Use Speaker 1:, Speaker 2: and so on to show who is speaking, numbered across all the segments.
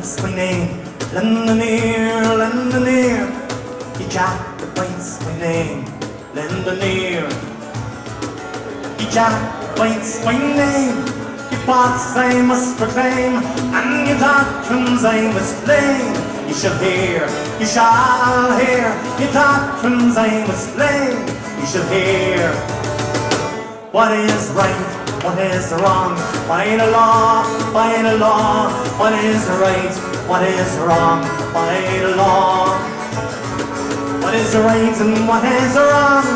Speaker 1: bites my name. Lend an ear, lend an ear. You Jack that bites my name. Lend an ear. You Jack that bites my name. Your paths I must proclaim, and your doctrines I must blame. You shall hear, you shall hear. Your doctrines I must blame. You shall hear. What is right? What is wrong? By the law, by the law. What is right? What is wrong? By the law. What is right and what is wrong?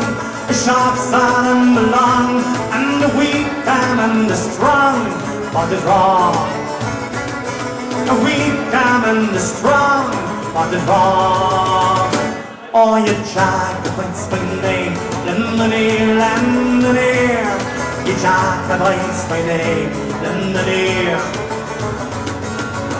Speaker 1: The sharp and the long, and the weak and the strong. What is wrong? The weak and the strong. What is wrong? Oh, you Jacobites by name, lend an ear, lend an ear. You Jacobites by name, lend an ear.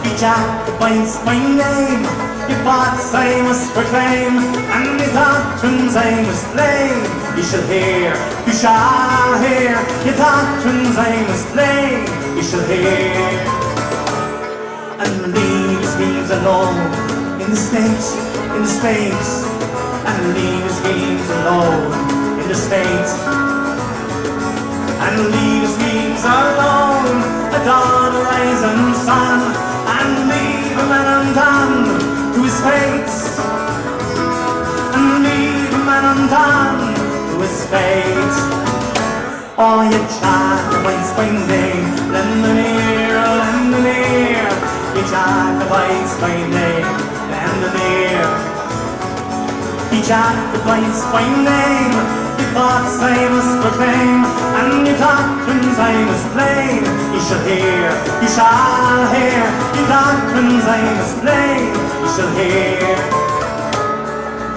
Speaker 1: You Jacobites by name, your paths I must proclaim, and your doctrines I must blame. You shall hear, you shall hear. Your doctrines I must blame. You shall hear. And leaves alone in the States, in the States. And leaves alone in the States. And leaves alone at dawn, rising sun, and leave a man undone to his fates. And leave a man undone to his fate. Oh, you Jacobites by name, lend an ear, lend an ear. You Jacobites by name, lend an ear. You Jacobites by name, your thoughts I must proclaim, and your doctrines I must blame. You shall hear, you shall hear. Your doctrines I must blame. You shall hear.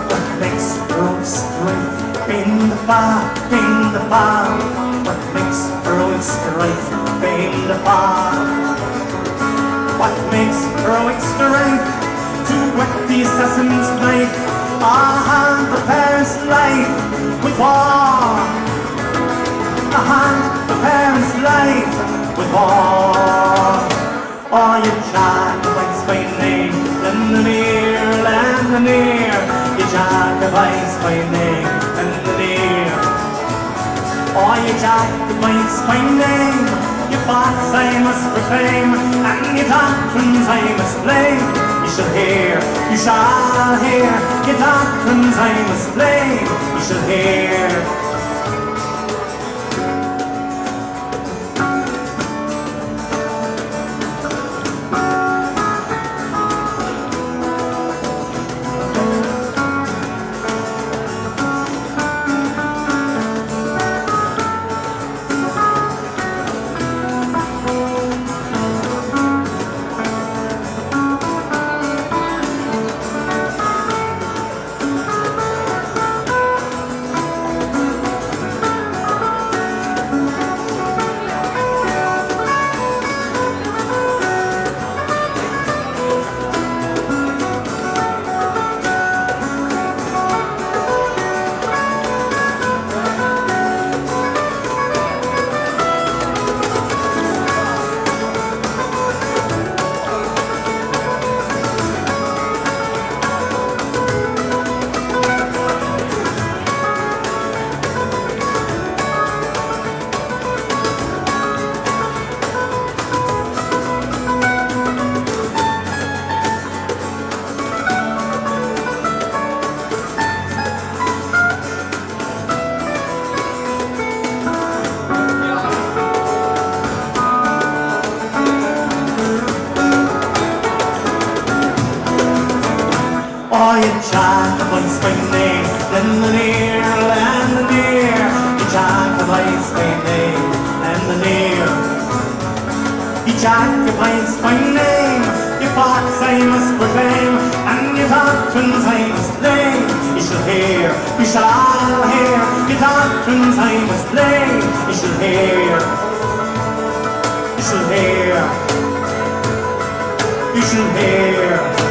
Speaker 1: What makes heroic strife in the far, in the far? What makes heroic strife in the far? What makes heroic strife to whet the assassin's knife? A hand prepares life with war. A hand prepares life with war. Oh, you Jacobites by name, lend an ear, lend an ear. You Jacobites by name, lend an ear. Oh, you Jacobites by name, your paths I must proclaim, and your doctrines I must blame. You shall hear, you shall hear. Your doctrines I must blame. You shall hear. Oh, you Jacobites by name, lend an ear, lend an ear. You Jacobites by name, lend an ear. You Jacobites by name, your paths I must proclaim, and your doctrines I must blame. You shall hear, you shall hear. Your doctrines I must blame. You shall hear, you shall hear. You shall hear.